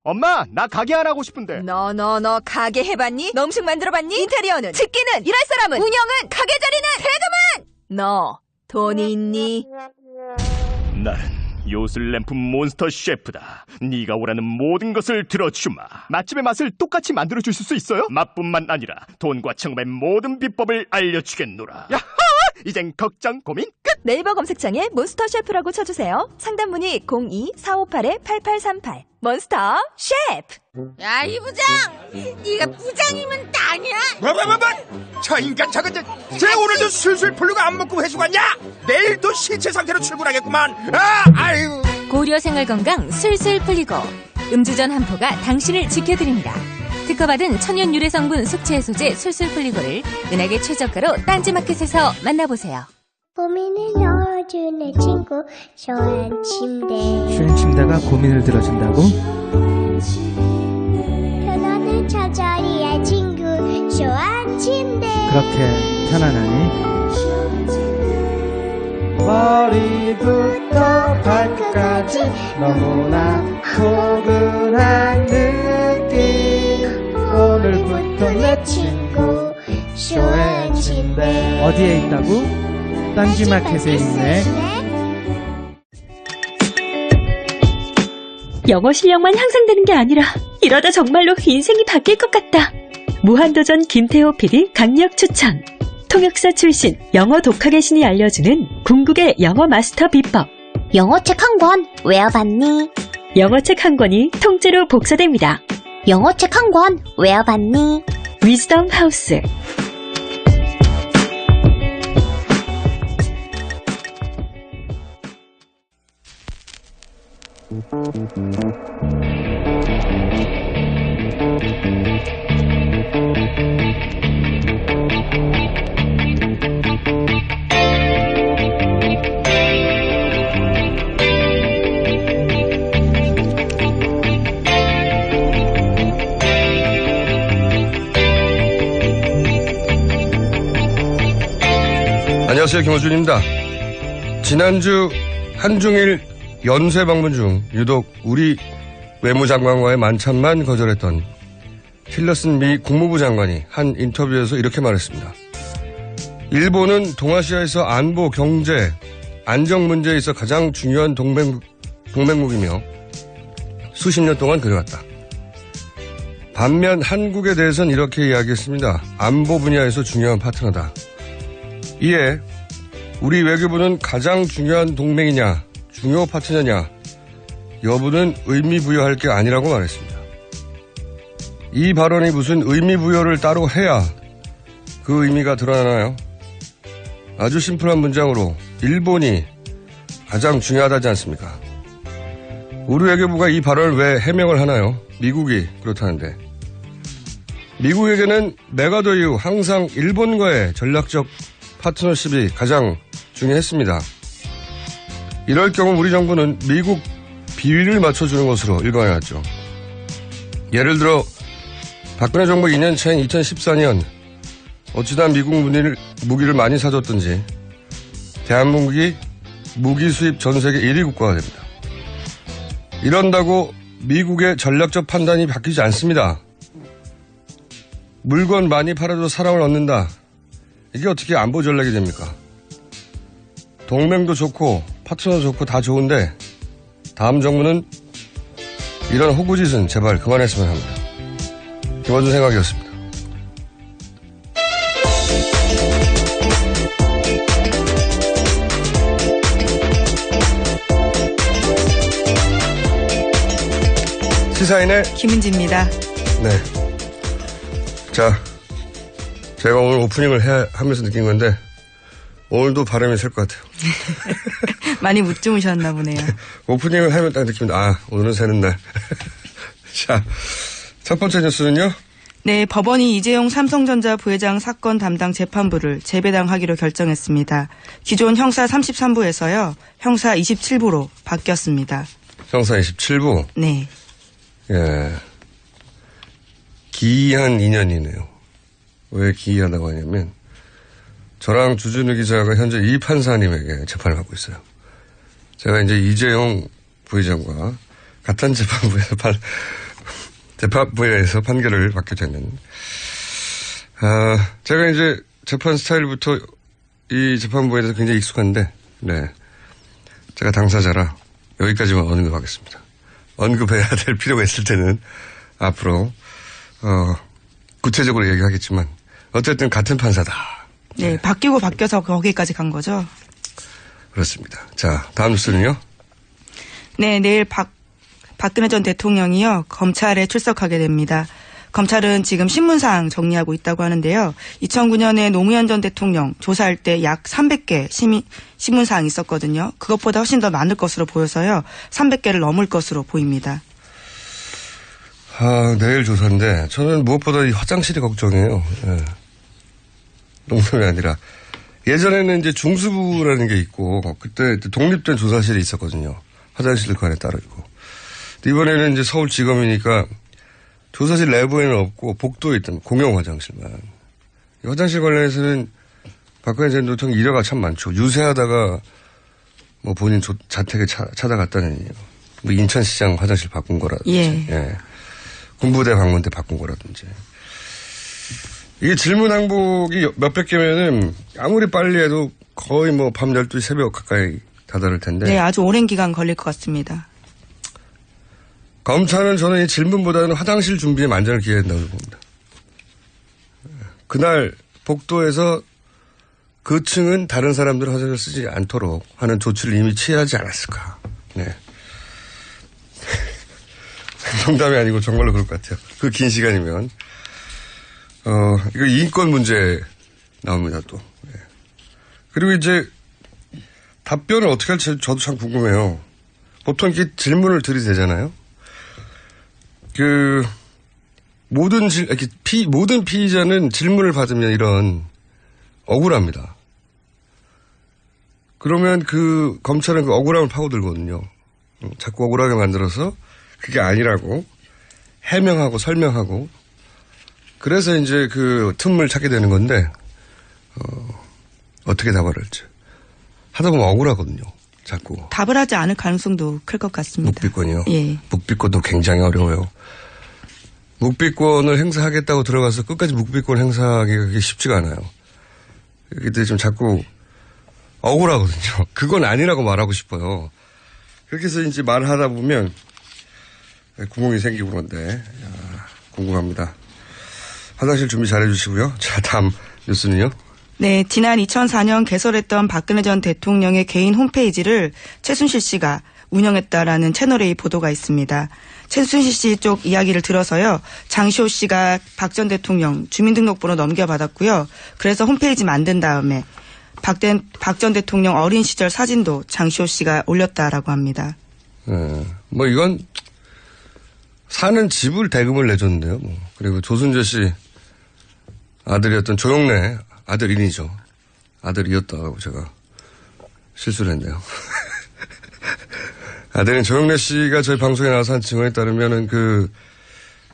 엄마, 나 가게 안 하고 싶은데. 너 가게 해봤니? 너 음식 만들어봤니? 인테리어는? 집기는? 일할 사람은? 운영은? 가게 자리는? 세금은? 너 돈이 있니? 나는 요술램프 몬스터 셰프다. 네가 원하는 모든 것을 들어주마. 맛집의 맛을 똑같이 만들어주실 수 있어요? 맛뿐만 아니라 돈과 청음의 모든 비법을 알려주겠노라. 야하! 이젠 걱정 고민 끝! 네이버 검색창에 몬스터 셰프라고 쳐주세요. 상담 문의 02-4558-8838. 몬스터 셰프! 야, 이 부장! 네가 부장이면 땅이야? 뭐? 저 인간 저거 쟤 오늘도 술술 풀리고 안 먹고 회수 갔냐? 내일도 신체 상태로 출근하겠구만. 아유. 고려 생활건강 술술 풀리고 음주전 한포가 당신을 지켜드립니다. 특허받은 천연 유래 성분 숙취 해소제 술술 풀리고를 은하계 최저가로 딴지마켓에서 만나보세요. 고민을 넣어주는 친구 쇼한 침대. 쇼한 침대가 고민을 들어준다고? 편안한 저자리의 친구 쇼한 침대. 그렇게 편안하니? 머리부터 발끝까지 너무나 포근한 느낌. 오늘부터 내 친구 쇼한 침대. 어디에 있다고? 딴지마켓에 있네. 영어 실력만 향상되는 게 아니라 이러다 정말로 인생이 바뀔 것 같다. 무한도전 김태호 PD 강력 추천. 통역사 출신 영어 독학의 신이 알려주는 궁극의 영어 마스터 비법. 영어책 한 권 외워봤니? 영어책 한 권이 통째로 복사됩니다. 영어책 한 권 외워봤니? 위즈덤 하우스. 안녕하세요, 김호준입니다. 지난주 한중일 연쇄 방문 중 유독 우리 외무장관과의 만찬만 거절했던 틸러슨 미 국무부 장관이 한 인터뷰에서 이렇게 말했습니다. 일본은 동아시아에서 안보, 경제, 안정 문제에 있어 가장 중요한 동맹국이며 수십 년 동안 그래왔다. 반면 한국에 대해서는 이렇게 이야기했습니다. 안보 분야에서 중요한 파트너다. 이에 우리 외교부는 가장 중요한 동맹이냐, 중요 파트너냐 여부는 의미부여할 게 아니라고 말했습니다. 이 발언이 무슨 의미부여를 따로 해야 그 의미가 드러나나요? 아주 심플한 문장으로 일본이 가장 중요하다지 않습니까? 우리 외교부가 이 발언을 왜 해명을 하나요? 미국이 그렇다는데. 미국에게는 메가더 이후 항상 일본과의 전략적 파트너십이 가장 중요했습니다. 이럴 경우 우리 정부는 미국 비위를 맞춰주는 것으로 일관해왔죠. 예를 들어 박근혜 정부 2년 차인 2014년 어찌다 미국 무기를 많이 사줬든지 대한민국이 무기 수입 전 세계 1위 국가가 됩니다. 이런다고 미국의 전략적 판단이 바뀌지 않습니다. 물건 많이 팔아도 사람을 얻는다. 이게 어떻게 안보 전략이 됩니까? 동맹도 좋고 파트너도 좋고 다 좋은데 다음 정부는 이런 호구짓은 제발 그만했으면 합니다. 김원준 생각이었습니다. 시사인의 김은지입니다. 네. 자, 제가 오늘 오프닝을 하면서 느낀 건데 오늘도 바람이 셀 것 같아요. 많이 못 주무셨나 보네요. 오프닝을 하면 딱 느낍니다. 아, 오늘은 새는 날. 자, 첫 번째 뉴스는요. 네, 법원이 이재용 삼성전자 부회장 사건 담당 재판부를 재배당하기로 결정했습니다. 기존 형사 33부에서요. 형사 27부로 바뀌었습니다. 형사 27부? 네. 예. 기이한 인연이네요. 왜 기이하다고 하냐면 저랑 주준우 기자가 현재 이 판사님에게 재판을 받고 있어요. 제가 이제 이재용 부회장과 같은 재판부에서 재판부에서 판결을 받게 되는. 제가 이제 재판 스타일부터 이 재판부에 대해서 굉장히 익숙한데, 네. 제가 당사자라 여기까지만 언급하겠습니다. 언급해야 될 필요가 있을 때는 앞으로, 구체적으로 얘기하겠지만, 어쨌든 같은 판사다. 네, 바뀌고 바뀌어서 거기까지 간 거죠. 그렇습니다. 자, 다음 뉴스는요? 네, 내일 박근혜 전 대통령이요, 검찰에 출석하게 됩니다. 검찰은 지금 신문사항 정리하고 있다고 하는데요. 2009년에 노무현 전 대통령 조사할 때 약 300개 신문사항이 있었거든요. 그것보다 훨씬 더 많을 것으로 보여서요. 300개를 넘을 것으로 보입니다. 내일 조사인데 저는 무엇보다 이 화장실이 걱정이에요. 예. 농담이 아니라 예전에는 이제 중수부라는 게 있고 그때 독립된 조사실이 있었거든요. 화장실 그 안에 따로 있고. 이번에는 이제 서울지검이니까 조사실 내부에는 없고 복도에 있던 공용 화장실만. 이 화장실 관련해서는 박근혜 전 대통령 일화가 참 많죠. 유세하다가 뭐 본인 자택에 찾아갔다는 뭐 인천시장 화장실 바꾼 거라든지. 예. 예. 군부대 방문 때 바꾼 거라든지. 이게 질문 항목이 몇백 개면은 아무리 빨리 해도 거의 뭐 밤 12시 새벽 가까이 다다를 텐데. 네, 아주 오랜 기간 걸릴 것 같습니다. 검찰은 저는 이 질문보다는 화장실 준비에 만전을 기해야 된다고 봅니다. 그날 복도에서 그 층은 다른 사람들은 화장실 쓰지 않도록 하는 조치를 이미 취하지 않았을까. 네. 농담이 아니고 정말로 그럴 것 같아요. 그 긴 시간이면. 이거 인권 문제 나옵니다, 또. 네. 그리고 이제 답변을 어떻게 할지 저도 참 궁금해요. 보통 이렇게 질문을 들이대잖아요. 모든 피의자는 질문을 받으면 이런 억울합니다. 그러면 검찰은 그 억울함을 파고들거든요. 자꾸 억울하게 만들어서 그게 아니라고 해명하고 설명하고 그래서 이제 그 틈을 찾게 되는 건데, 어떻게 답을 할지. 하다 보면 억울하거든요. 자꾸. 답을 하지 않을 가능성도 클 것 같습니다. 묵비권이요? 예. 묵비권도 굉장히 어려워요. 묵비권을 행사하겠다고 들어가서 끝까지 묵비권 행사하기가 그게 쉽지가 않아요. 그때 좀 자꾸 억울하거든요. 그건 아니라고 말하고 싶어요. 그렇게 해서 이제 말을 하다 보면 구멍이 생기고 그런데, 궁금합니다. 화장실 준비 잘 해주시고요. 자, 다음 뉴스는요? 네, 지난 2004년 개설했던 박근혜 전 대통령의 개인 홈페이지를 최순실 씨가 운영했다라는 채널A 보도가 있습니다. 최순실 씨 쪽 이야기를 들어서요. 장시호 씨가 박 전 대통령 주민등록번호 넘겨받았고요. 그래서 홈페이지 만든 다음에 박 전 대통령 어린 시절 사진도 장시호 씨가 올렸다라고 합니다. 뭐 이건 사는 집을 대금을 내줬는데요. 뭐. 그리고 조순재 씨 아들이었던 조영래 아들인이죠. 아들이었다고 제가 실수를 했네요. 아들인 조영래 씨가 저희 방송에 나와서 한 증언에 따르면은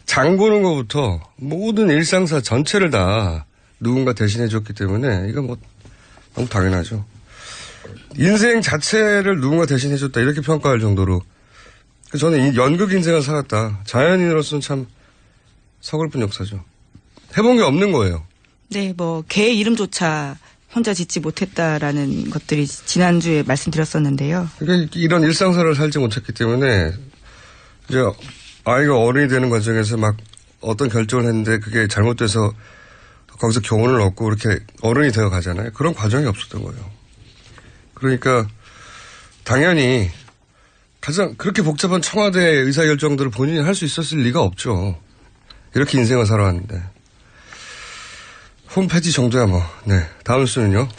장 보는 것부터 모든 일상사 전체를 다 누군가 대신해 줬기 때문에 이건 뭐 너무 당연하죠. 인생 자체를 누군가 대신해 줬다 이렇게 평가할 정도로 저는 연극 인생을 살았다. 자연인으로서는 참 서글픈 역사죠. 해본 게 없는 거예요. 네, 개 이름조차 혼자 짓지 못했다라는 것들이 지난주에 말씀드렸었는데요. 그러니까 이런 일상사를 살지 못했기 때문에 이제 아이가 어른이 되는 과정에서 막 어떤 결정을 했는데 그게 잘못돼서 거기서 교훈을 얻고 이렇게 어른이 되어 가잖아요. 그런 과정이 없었던 거예요. 그러니까 당연히 가장 그렇게 복잡한 청와대 의사결정들을 본인이 할 수 있었을 리가 없죠. 이렇게 인생을 살아왔는데. 홈페이지 정도야 뭐. 네. 다음 수는요?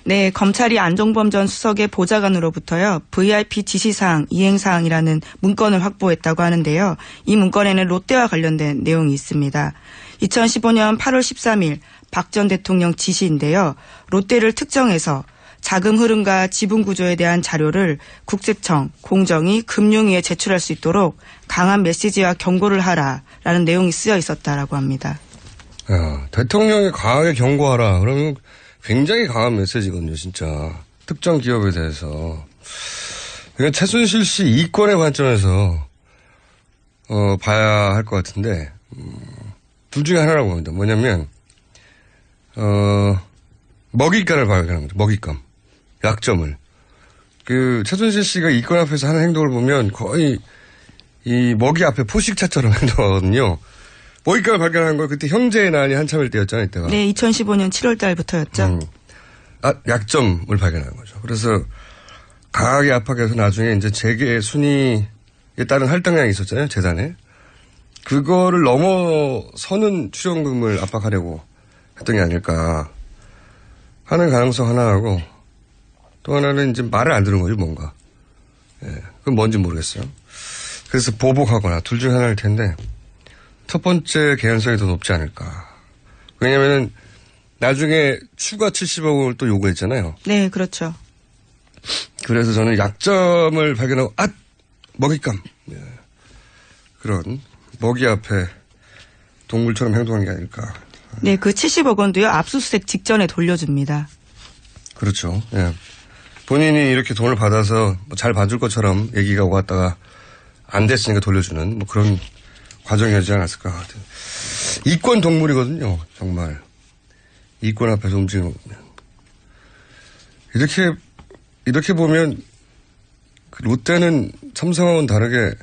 네. 검찰이 안종범 전 수석의 보좌관으로부터요. VIP 지시사항, 이행사항이라는 문건을 확보했다고 하는데요. 이 문건에는 롯데와 관련된 내용이 있습니다. 2015년 8월 13일 박 전 대통령 지시인데요. 롯데를 특정해서 자금 흐름과 지분 구조에 대한 자료를 국세청, 공정위, 금융위에 제출할 수 있도록 강한 메시지와 경고를 하라라는 내용이 쓰여 있었다라고 합니다. 야, 대통령이 강하게 경고하라. 그러면 굉장히 강한 메시지거든요, 진짜. 특정 기업에 대해서. 그러니까 최순실 씨 이권의 관점에서 봐야 할 것 같은데, 둘 중에 하나라고 봅니다. 뭐냐면, 먹잇감을 발견합니다. 먹잇감. 약점을. 최순실 씨가 이건 앞에서 하는 행동을 보면 거의 이 먹이 앞에 포식자처럼 행동하거든요. 먹잇감을 발견한 걸 그때 형제의 난이 한참일 때였잖아요, 이때가. 네, 2015년 7월 달부터였죠. 약점을 발견한 거죠. 그래서 강하게 압박해서 나중에 이제 재계 순위에 따른 할당량이 있었잖아요, 재단에. 그거를 넘어서는 출연금을 압박하려고 했던 게 아닐까 하는 가능성 하나하고, 또 하나는 이제 말을 안 듣는 거죠, 뭔가. 예, 그건 뭔지 모르겠어요. 그래서 보복하거나 둘 중 하나일 텐데, 첫 번째 개연성이 더 높지 않을까. 왜냐면은 나중에 추가 70억을 또 요구했잖아요. 네, 그렇죠. 그래서 저는 약점을 발견하고, 먹잇감. 예. 그런 먹이 앞에 동물처럼 행동한 게 아닐까. 네, 그 70억 원도요, 압수수색 직전에 돌려줍니다. 그렇죠. 예. 본인이 이렇게 돈을 받아서 잘 봐줄 것처럼 얘기가 오갔다가 안 됐으니까 돌려주는 뭐 그런 과정이었지 않았을까. 이권 동물이거든요. 정말. 이권 앞에서 움직이는. 이렇게 보면 롯데는 삼성하고는 다르게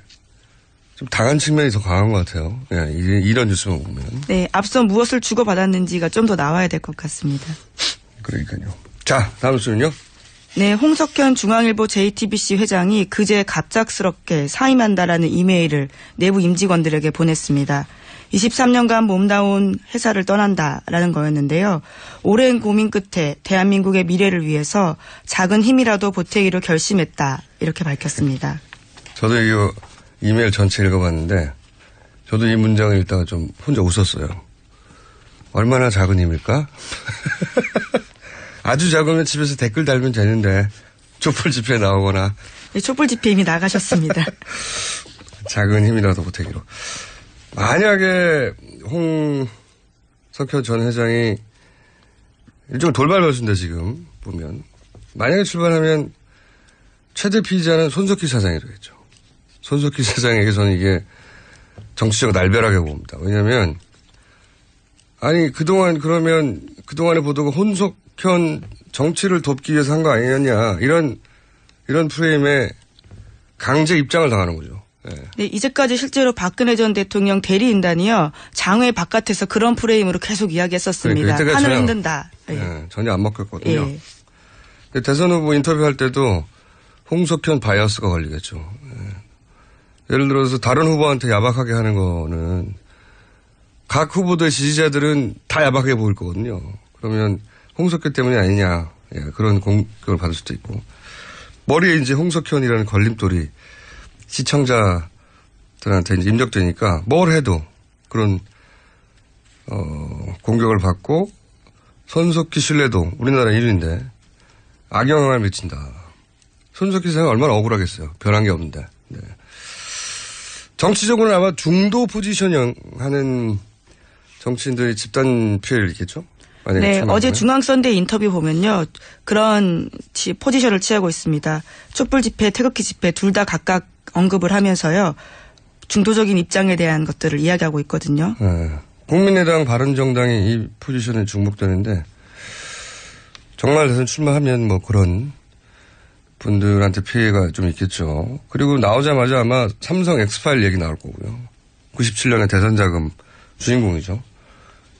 좀 당한 측면이 더 강한 것 같아요. 예, 이런 뉴스만 보면. 네, 앞서 무엇을 주고받았는지가 좀 더 나와야 될 것 같습니다. 그러니까요. 자, 다음 수는요. 네, 홍석현 중앙일보 JTBC 회장이 그제 갑작스럽게 사임한다라는 이메일을 내부 임직원들에게 보냈습니다. 23년간 몸다운 회사를 떠난다라는 거였는데요. 오랜 고민 끝에 대한민국의 미래를 위해서 작은 힘이라도 보태기로 결심했다, 이렇게 밝혔습니다. 저도 이 이메일 전체 읽어봤는데 저도 이 문장을 읽다가 좀 혼자 웃었어요. 얼마나 작은 힘일까? 아주 작으면 집에서 댓글 달면 되는데 촛불 집회에 나오거나. 촛불 집회 이미 나가셨습니다. 작은 힘이라도 보태기로. 만약에 홍석현 전 회장이 일종의 돌발 변수인데 지금 보면 만약에 출발하면 최대 피의자는 손석희 사장이 되겠죠. 손석희 사장에게 저는 이게 정치적 날벼락이라고 봅니다. 왜냐하면 그동안의 보도가 홍석현 정치를 돕기 위해서 한 거 아니었냐 이런 프레임에 강제 입장을 당하는 거죠. 네. 네, 이제까지 실제로 박근혜 전 대통령 대리인단이요, 장외 바깥에서 그런 프레임으로 계속 이야기했었습니다. 그러니까 하늘 흔든다. 네, 전혀 안 먹혔거든요. 네. 대선 후보 인터뷰할 때도 홍석현 바이어스가 걸리겠죠. 네. 예를 들어서 다른 후보한테 야박하게 하는 거는 각 후보들의 지지자들은 다 야박하게 보일 거거든요. 그러면 홍석현 때문이 아니냐, 예, 그런 공격을 받을 수도 있고, 머리에 이제 홍석현이라는 걸림돌이 시청자들한테 이제 입력되니까 뭘 해도 그런 공격을 받고, 손석희 신뢰도 우리나라 1위인데 악영향을 미친다. 손석희 사장이 얼마나 억울하겠어요. 변한 게 없는데. 네. 정치적으로는 아마 중도 포지셔닝 하는 정치인들이 집단 피해를 입겠죠? 네, 어제 중앙선대 인터뷰 보면요, 그런 포지션을 취하고 있습니다. 촛불 집회, 태극기 집회 둘 다 각각 언급을 하면서요, 중도적인 입장에 대한 것들을 이야기하고 있거든요. 네. 국민의당, 바른정당이 이 포지션에 중복되는데, 정말 대선 출마하면 뭐 그런 분들한테 피해가 좀 있겠죠. 그리고 나오자마자 아마 삼성 엑스파일 얘기 나올 거고요. 97년에 대선 자금 주인공이죠.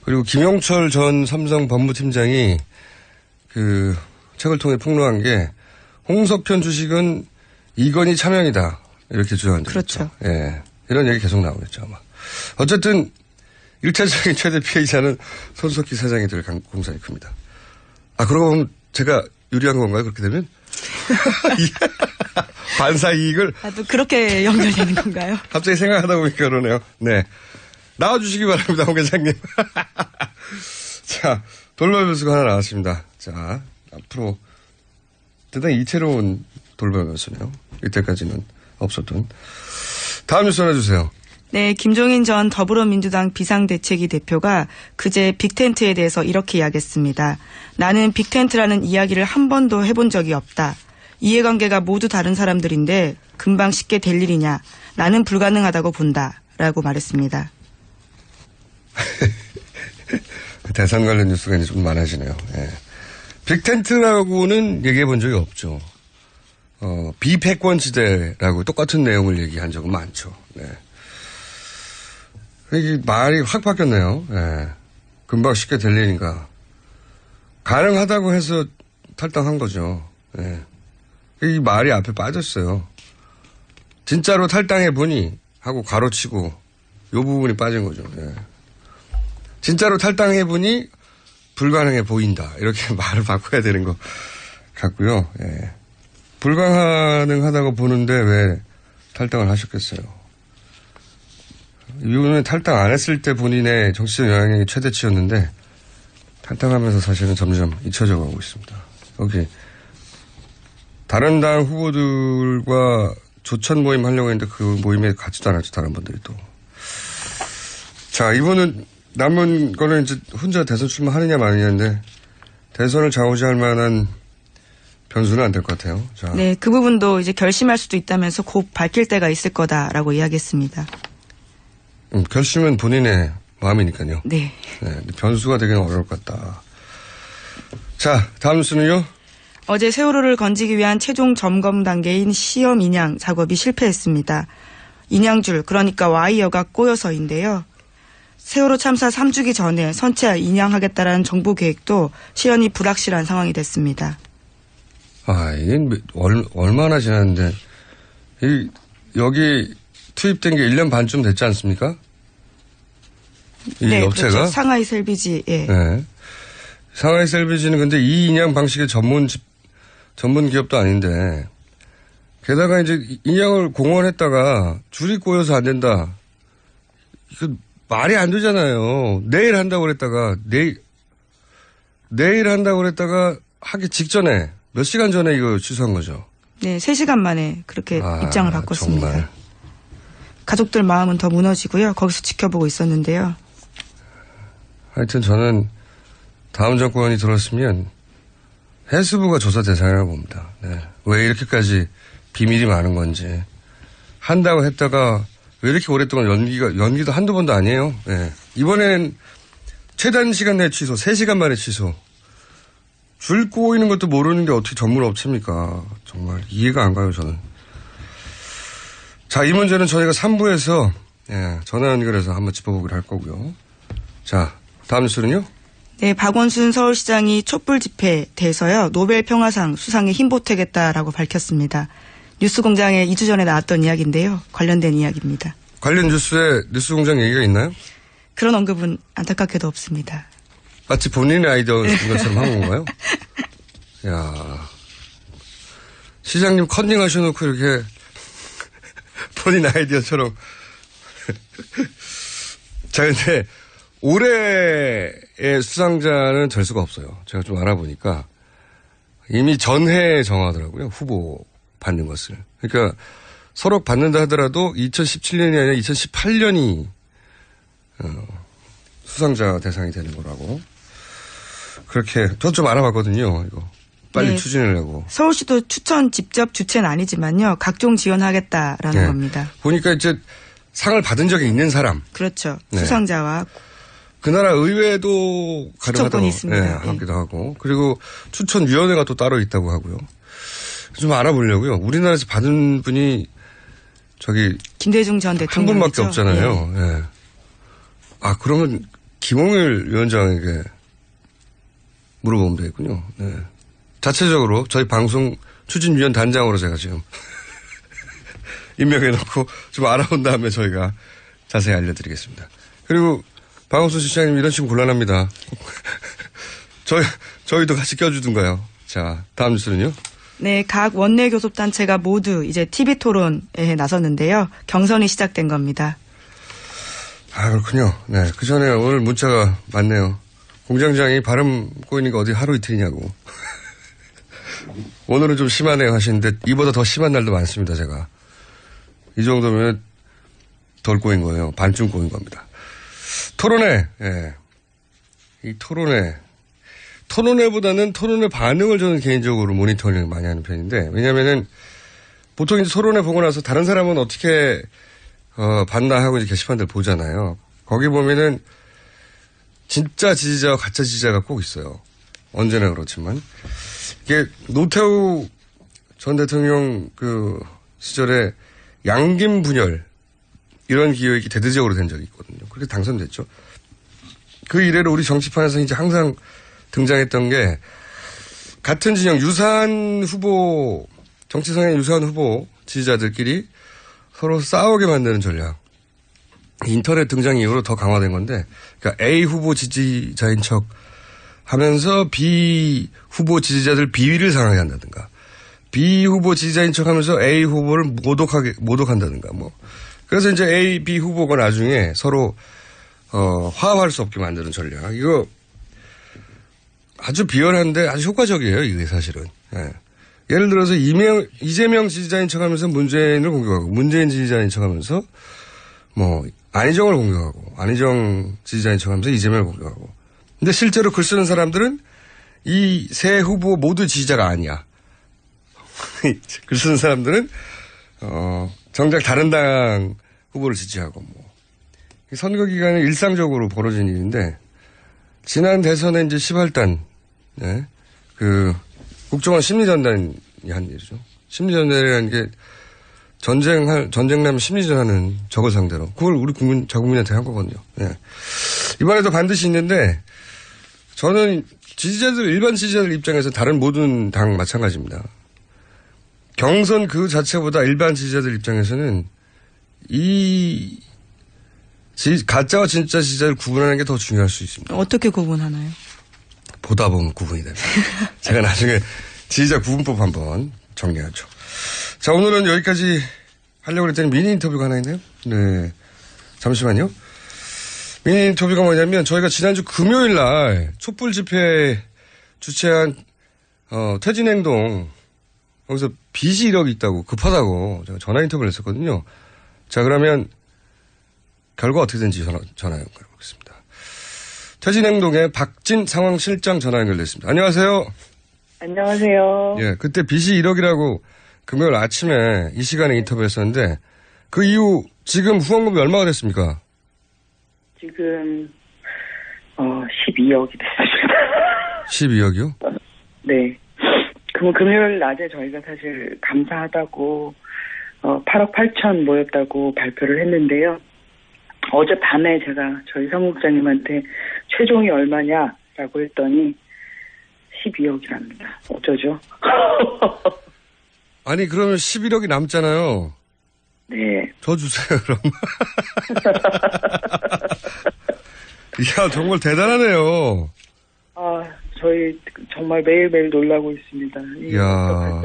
그리고 김영철 전 삼성 법무팀장이 그 책을 통해 폭로한 게 홍석현 주식은 이건희 차명이다, 이렇게 주장한 적이 그렇죠. 있죠. 예. 이런 얘기 계속 나오겠죠, 아마. 어쨌든 1차적인 최대 피해자는 손석희 사장이 될 공산이 큽니다. 그러고 보면 제가 유리한 건가요, 그렇게 되면? 반사 이익을. 또 그렇게 연결되는 건가요? 갑자기 생각하다 보니까 그러네요. 네. 나와주시기 바랍니다, 홍 회장님. 자, 돌발 변수가 하나 나왔습니다. 자, 앞으로 대단히 이채로운 돌발 변수네요. 이때까지는 없었던. 다음 뉴스 하나 주세요. 네, 김종인 전 더불어민주당 비상대책위 대표가 그제 빅텐트에 대해서 이렇게 이야기했습니다. 나는 빅텐트라는 이야기를 한 번도 해본 적이 없다. 이해관계가 모두 다른 사람들인데 금방 쉽게 될 일이냐. 나는 불가능하다고 본다. 라고 말했습니다. 대선 관련 뉴스가 이제 좀 많아지네요. 예. 빅텐트라고는 얘기해 본 적이 없죠. 비패권지대라고 똑같은 내용을 얘기한 적은 많죠. 네. 이게 말이 확 바뀌었네요. 예. 금방 쉽게 될 일인가. 가능하다고 해서 탈당한 거죠. 예. 이 말이 앞에 빠졌어요. 진짜로 탈당해 보니 하고 가로치고 요 부분이 빠진 거죠. 예. 진짜로 탈당해 보니 불가능해 보인다. 이렇게 말을 바꿔야 되는 것 같고요. 예. 불가능하다고 보는데 왜 탈당을 하셨겠어요? 이분은 탈당 안 했을 때 본인의 정치적 영향력이 최대치였는데 탈당하면서 사실은 점점 잊혀져 가고 있습니다. 여기 다른 당 후보들과 조천 모임 하려고 했는데 그 모임에 가지도 않았죠. 다른 분들이 또. 자, 이분은 남은 거는 이제 혼자 대선 출마하느냐 마느냐인데 대선을 좌우지할 만한 변수는 안 될 것 같아요. 자. 네, 그 부분도 이제 결심할 수도 있다면서 곧 밝힐 때가 있을 거다라고 이야기했습니다. 결심은 본인의 마음이니까요. 네. 네, 변수가 되기는 어려울 것 같다. 자, 다음 뉴스는요. 어제 세월호를 건지기 위한 최종 점검 단계인 시험 인양 작업이 실패했습니다. 인양줄, 그러니까 와이어가 꼬여서인데요. 세월호 참사 3주기 전에 선체 인양하겠다라는 정부 계획도 실현이 불확실한 상황이 됐습니다. 아, 이게 얼마나 지났는데, 여기 투입된 게 1년 반쯤 됐지 않습니까? 이 네, 업체가? 그렇죠. 상하이 셀비지, 예. 네. 상하이 셀비지는 근데 이 인양 방식의 전문 기업도 아닌데, 게다가 이제 인양을 공언했다가 줄이 꼬여서 안 된다. 이거 말이 안 되잖아요. 내일 한다고 그랬다가, 내일 한다고 그랬다가 하기 직전에, 몇 시간 전에 이거 취소한 거죠. 네, 3시간 만에 그렇게 입장을 바꿨습니다. 정말. 가족들 마음은 더 무너지고요. 거기서 지켜보고 있었는데요. 하여튼 저는 다음 정권이 들어왔으면 해수부가 조사 대상이라고 봅니다. 네. 왜 이렇게까지 비밀이 많은 건지. 한다고 했다가 왜 이렇게 오랫동안 연기도 한두 번도 아니에요. 네. 이번에는 최단 시간 내에 취소, 3시간 만에 취소. 줄 꼬이는 것도 모르는데 어떻게 전문 업체입니까? 정말 이해가 안 가요, 저는. 자, 이 문제는 저희가 3부에서 전화 연결해서 한번 짚어보기로 할 거고요. 자, 다음 뉴스는요? 네, 박원순 서울시장이 촛불 집회에 대해서요. 노벨 평화상 수상에 힘보태겠다라고 밝혔습니다. 뉴스공장에 2주 전에 나왔던 이야기인데요. 관련된 이야기입니다. 관련 뉴스에 뉴스공장 얘기가 있나요? 그런 언급은 안타깝게도 없습니다. 마치 본인의 아이디어인 것처럼 한 건가요? 야, 시장님 컨닝 하셔놓고 이렇게 본인 아이디어처럼. 자, 근데 올해의 수상자는 될 수가 없어요. 제가 좀 알아보니까 이미 전해에 정하더라고요. 후보 받는 것을. 그러니까 서로 받는다 하더라도 2017년이 아니라 2018년이 수상자 대상이 되는 거라고. 그렇게 저 좀 알아봤거든요. 이거 빨리 네. 추진하려고. 서울시도 추천 직접 주체는 아니지만요. 각종 지원하겠다라는 겁니다. 보니까 이제 상을 받은 적이 있는 사람. 그렇죠. 네. 수상자와 그 나라 의회도 가능하다고 있습니다. 하기도 하고. 그리고 추천위원회가 또 따로 있다고 하고요. 좀 알아보려고요. 우리나라에서 받은 분이 김대중 전 한 대통령이죠. 분밖에 없잖아요. 예. 예. 아, 그러면 김홍일 위원장에게 물어보면 되겠군요. 네. 자체적으로 저희 방송 추진위원 단장으로 제가 지금 임명해놓고 좀 알아본 다음에 저희가 자세히 알려드리겠습니다. 그리고 박원순 시장님 이런 식으로 곤란합니다. 저희도 같이 껴주든가요. 자, 다음 뉴스는요. 네, 각 원내 교섭단체가 모두 이제 TV 토론에 나섰는데요. 경선이 시작된 겁니다. 아, 그렇군요. 네, 그 전에 오늘 문자가 많네요. 공장장이 발음 꼬이니까 어디 하루 이틀이냐고. 오늘은 좀 심하네요 하시는데 이보다 더 심한 날도 많습니다, 제가. 이 정도면 덜 꼬인 거예요. 반쯤 꼬인 겁니다. 토론회, 이 토론회. 토론회보다는 토론회 반응을 저는 개인적으로 모니터링 많이 하는 편인데, 왜냐면은 보통 이제 토론회 보고 나서 다른 사람은 어떻게 봤나 하고 이제 게시판들 보잖아요. 거기 보면은 진짜 지지자와 가짜 지지자가 꼭 있어요. 언제나 그렇지만. 이게 노태우 전 대통령 그 시절에 양김 분열 이런 기획이 대대적으로 된 적이 있거든요. 그렇게 당선됐죠. 그 이래로 우리 정치판에서 이제 항상 등장했던 게 같은 진영 유사한 후보, 정치 성향 유사한 후보 지지자들끼리 서로 싸우게 만드는 전략. 인터넷 등장 이후로 더 강화된 건데, 그러니까 A 후보 지지자인 척 하면서 B 후보 지지자들 비위를 상하게 한다든가, B 후보 지지자인 척 하면서 A 후보를 모독한다든가, 뭐. 그래서 이제 A, B 후보가 나중에 서로, 화합할 수 없게 만드는 전략. 이거 아주 비열한데 아주 효과적이에요, 이게 사실은. 예. 예를 들어서 이재명 지지자인 척 하면서 문재인을 공격하고, 문재인 지지자인 척 하면서 뭐, 안희정을 공격하고, 안희정 지지자인 척 하면서 이재명을 공격하고. 근데 실제로 글 쓰는 사람들은 이 세 후보 모두 지지자가 아니야. 글 쓰는 사람들은, 정작 다른 당 후보를 지지하고, 뭐. 선거 기간에 일상적으로 벌어진 일인데, 지난 대선에 이제 18단, 네. 국정원 심리전단이 한 일이죠. 심리전단이라는 게 전쟁나면 심리전하는 적을 상대로. 그걸 우리 자국민한테 한 거거든요. 네. 이번에도 반드시 있는데, 저는 일반 지지자들 입장에서 다른 모든 당 마찬가지입니다. 경선 그 자체보다 일반 지지자들 입장에서는 가짜와 진짜 지지자를 구분하는 게 더 중요할 수 있습니다. 어떻게 구분하나요? 보다 보면 구분이 됩니다. 제가 나중에 지지자 구분법 한번 정리하죠. 자, 오늘은 여기까지 하려고 했더니 미니 인터뷰가 하나 있네요. 네. 잠시만요. 미니 인터뷰가 뭐냐면 저희가 지난주 금요일 날 촛불 집회 주최한 퇴진행동 거기서 빚이 1억이 있다고 급하다고 제가 전화 인터뷰를 했었거든요. 자, 그러면 결과 어떻게 된지 전화 연결해보겠습니다. 퇴진행동의 박진 상황실장 전화 연결됐습니다. 안녕하세요. 안녕하세요. 예, 그때 빚이 1억이라고 금요일 아침에 이 시간에 인터뷰했었는데 그 이후 지금 후원금이 얼마가 됐습니까? 지금 12억이 됐습니다. 12억이요? 네. 금요일 낮에 저희가 사실 감사하다고 8억 8천 모였다고 발표를 했는데요. 어젯밤에 제가 저희 사무국장님한테 최종이 얼마냐라고 했더니 12억이랍니다. 어쩌죠? 아니 그러면 11억이 남잖아요. 네. 저 주세요 그럼. 이야 정말 대단하네요. 저희 정말 매일매일 놀라고 있습니다. 이야.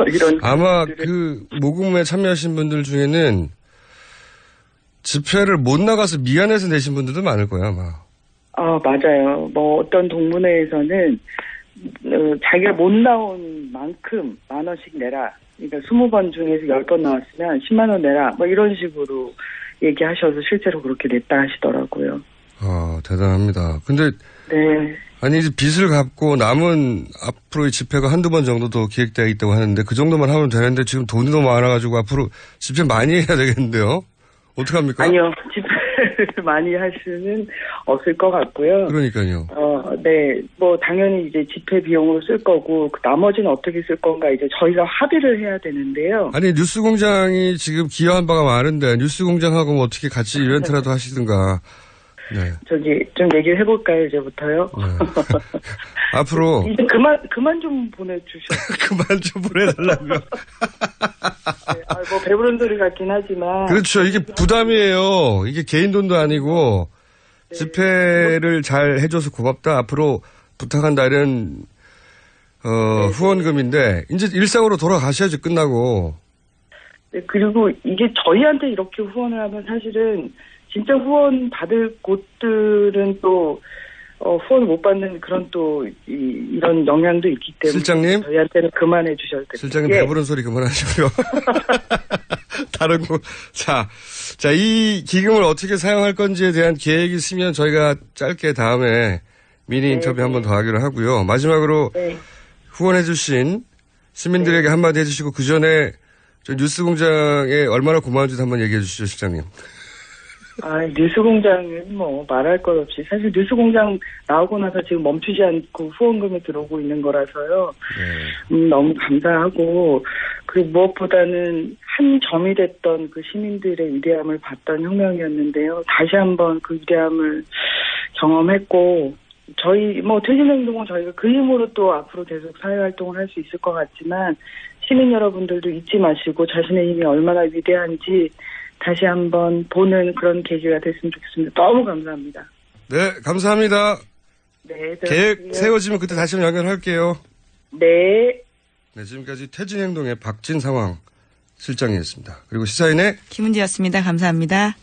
이런 아마 그 모금에 참여하신 분들 중에는 집회를 못 나가서 미안해서 내신 분들도 많을 거야 아마. 맞아요. 뭐 어떤 동문회에서는 자기가 못 나온 만큼 10,000원씩 내라. 그러니까 20번 중에서 10번 나왔으면 10만 원 내라. 뭐 이런 식으로 얘기하셔서 실제로 그렇게 냈다 하시더라고요. 대단합니다. 근데 네. 아니 이제 빚을 갚고 남은 앞으로의 집회가 한두 번 정도 더 기획되어 있다고 하는데 그 정도만 하면 되는데 지금 돈이 너무 많아가지고 앞으로 집회 많이 해야 되겠는데요? 어떡합니까? 아니요. 집회를 많이 할 수는 없을 것 같고요. 그러니까요. 네. 뭐 당연히 이제 집회 비용으로 쓸 거고 그 나머지는 어떻게 쓸 건가 이제 저희가 합의를 해야 되는데요. 아니 뉴스공장이 지금 기여한 바가 많은데 뉴스공장하고 뭐 어떻게 같이 이벤트라도 하시든가. 네. 좀 얘기를 해볼까요, 이제부터요? 네. 앞으로. 이제 그만 좀 보내주셔. 그만 좀 보내달라고요. 네, 뭐 배부른 소리 같긴 하지만. 그렇죠. 이게 부담이에요. 이게 개인 돈도 아니고, 네. 집회를 잘 해줘서 고맙다. 앞으로 부탁한다. 이런, 네. 후원금인데, 이제 일상으로 돌아가셔야지, 끝나고. 네, 그리고 이게 저희한테 이렇게 후원을 하면 사실은, 진짜 후원 받을 곳들은 또 후원을 못 받는 그런 또 이런 영향도 있기 때문에 실장님 저희한테는 그만해 주셔도 됩니다. 실장님 배부른 소리 그만하시고요. 다른 거 자 이 기금을 어떻게 사용할 건지에 대한 계획이 있으면 저희가 짧게 다음에 미니 인터뷰 한 번 더 하기로 하고요. 마지막으로 후원해주신 시민들에게 한마디 해주시고 그 전에 뉴스공장에 얼마나 고마운지 한번 얘기해 주시죠, 실장님. 뉴스공장은 뭐 말할 것 없이 사실 뉴스공장 나오고 나서 지금 멈추지 않고 후원금이 들어오고 있는 거라서요. 너무 감사하고 그리고 무엇보다는 한 점이 됐던 그 시민들의 위대함을 봤던 혁명이었는데요. 다시 한번 그 위대함을 경험했고 저희 퇴진행동은 저희가 그 힘으로 또 앞으로 계속 사회활동을 할 수 있을 것 같지만 시민 여러분들도 잊지 마시고 자신의 힘이 얼마나 위대한지 다시 한번 보는 그런 계기가 됐으면 좋겠습니다. 너무 감사합니다. 네, 감사합니다. 네, 계획 세워지면 그때 다시 한번 연결할게요. 네. 네, 지금까지 퇴진행동의 박진상황 실장이었습니다. 그리고 시사인의 김은지였습니다. 감사합니다.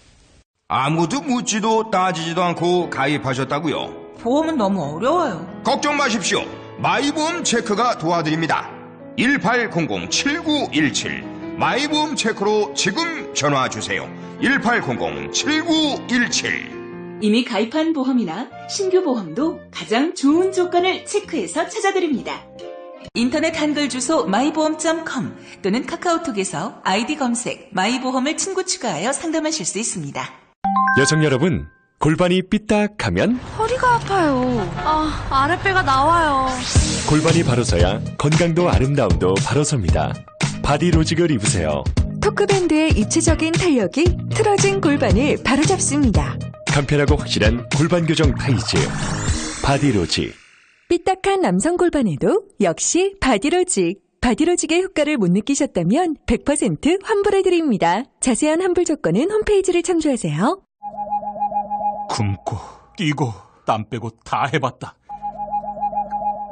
아무도 묻지도 따지지도 않고 가입하셨다고요? 보험은 너무 어려워요. 걱정 마십시오. 마이보험 체크가 도와드립니다. 1800-7917 마이보험 체크로 지금 전화주세요. 1800-7917 이미 가입한 보험이나 신규 보험도 가장 좋은 조건을 체크해서 찾아드립니다. 인터넷 한글 주소 마이보험.com 또는 카카오톡에서 아이디 검색 마이보험을 친구 추가하여 상담하실 수 있습니다. 여성 여러분, 골반이 삐딱하면 허리가 아파요. 아랫배가 나와요. 골반이 바로 서야 건강도 아름다움도 바로 섭니다. 바디로직을 입으세요. 토크밴드의 입체적인 탄력이 틀어진 골반을 바로잡습니다. 간편하고 확실한 골반 교정 타이즈 바디로직. 삐딱한 남성 골반에도 역시 바디로직. 바디로직의 효과를 못 느끼셨다면 100% 환불해드립니다. 자세한 환불 조건은 홈페이지를 참조하세요. 굶고 뛰고 땀 빼고 다 해봤다.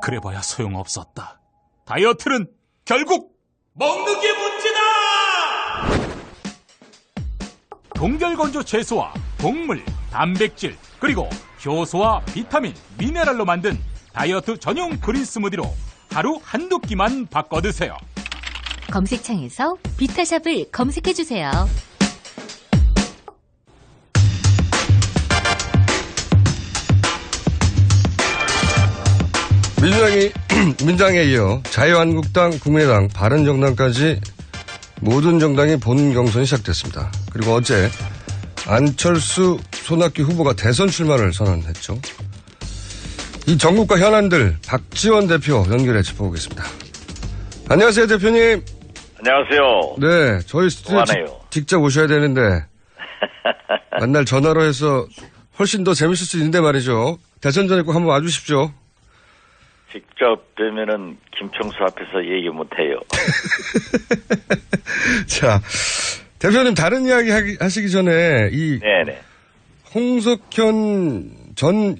그래봐야 소용없었다. 다이어트는 결국 먹는 게 문제다! 동결건조 채소와 곡물, 단백질, 그리고 효소와 비타민, 미네랄로 만든 다이어트 전용 그린 스무디로 하루 한두 끼만 바꿔 드세요. 검색창에서 비타샵을 검색해주세요. 민주당에 이어 자유한국당, 국민의당, 바른정당까지 모든 정당이 본 경선이 시작됐습니다. 그리고 어제 안철수, 손학규 후보가 대선 출마를 선언했죠. 이 전국과 현안들 박지원 대표 연결해 짚어보겠습니다. 안녕하세요, 대표님. 안녕하세요. 네, 저희 스튜디오 직접 오셔야 되는데 만날 전화로 해서 훨씬 더 재밌을 수 있는데 말이죠. 대선 전에 꼭 한번 와주십시오. 직접 뵈면은 김총수 앞에서 얘기 못해요. 자, 대표님 다른 이야기 하시기 전에 네네. 홍석현 전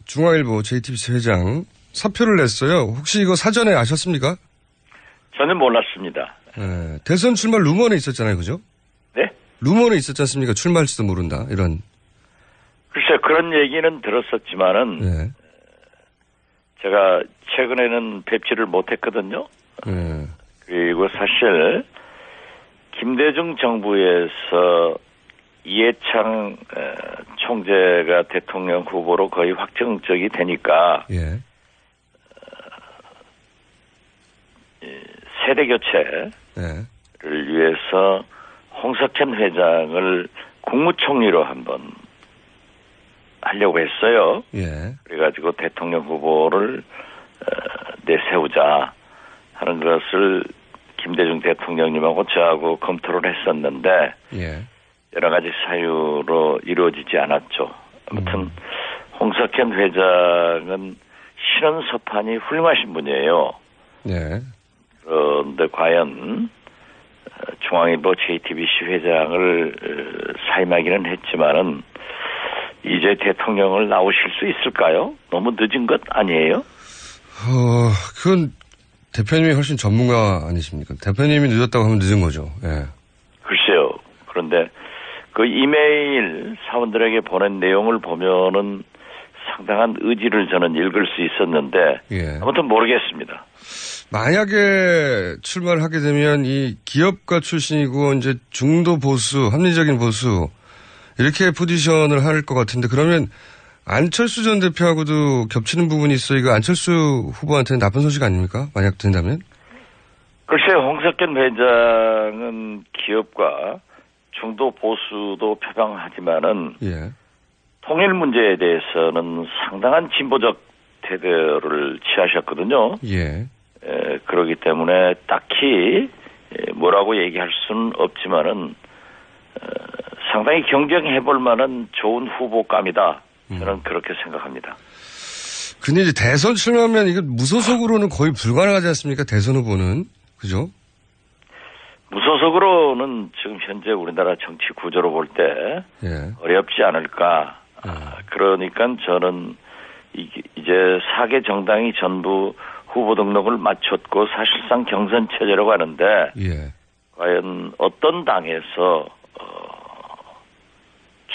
중앙일보 JTBC 회장 사표를 냈어요. 혹시 이거 사전에 아셨습니까? 저는 몰랐습니다. 네, 대선 출마 루머는 있었잖아요, 그죠? 네? 루머는 있었지 않습니까? 출마할지도 모른다, 이런. 글쎄요, 그런 얘기는 들었었지만은, 네. 제가 최근에는 뵙지를 못했거든요. 네. 그리고 사실, 김대중 정부에서 이해창 총재가 대통령 후보로 거의 확정적이 되니까, 예. 세대 교체를 위해서 홍석현 회장을 국무총리로 한번 하려고 했어요. 예. 그래가지고 대통령 후보를 내세우자 하는 것을 김대중 대통령님하고 저하고 검토를 했었는데 예. 여러 가지 사유로 이루어지지 않았죠. 아무튼 홍석현 회장은 신원서판이 훌륭하신 분이에요. 네. 그런데 과연 중앙일보 JTBC 회장을 사임하기는 했지만은 이제 대통령을 나오실 수 있을까요? 너무 늦은 것 아니에요? 그건 대표님이 훨씬 전문가 아니십니까? 대표님이 늦었다고 하면 늦은 거죠. 예. 글쎄요. 그런데 그 이메일 사원들에게 보낸 내용을 보면은 상당한 의지를 저는 읽을 수 있었는데 예. 아무튼 모르겠습니다. 만약에 출마를 하게 되면 이 기업가 출신이고 이제 중도 보수, 합리적인 보수 이렇게 포지션을 할 것 같은데 그러면 안철수 전 대표하고도 겹치는 부분이 있어. 이거 안철수 후보한테는 나쁜 소식 아닙니까? 만약 된다면? 글쎄, 홍석현 회장은 기업과 중도 보수도 표방하지만은 예. 통일 문제에 대해서는 상당한 진보적 태도를 취하셨거든요. 예. 그렇기 때문에 딱히 뭐라고 얘기할 수는 없지만은 상당히 경쟁해볼 만한 좋은 후보감이다. 저는 그렇게 생각합니다. 근데 이제 대선 출마하면 이거 무소속으로는 거의 불가능하지 않습니까? 대선 후보는. 그죠? 무소속으로는 지금 현재 우리나라 정치 구조로 볼 때 예. 어렵지 않을까. 그러니까 저는 이제 4개 정당이 전부 후보 등록을 마쳤고 사실상 경선 체제라고 하는데 예. 과연 어떤 당에서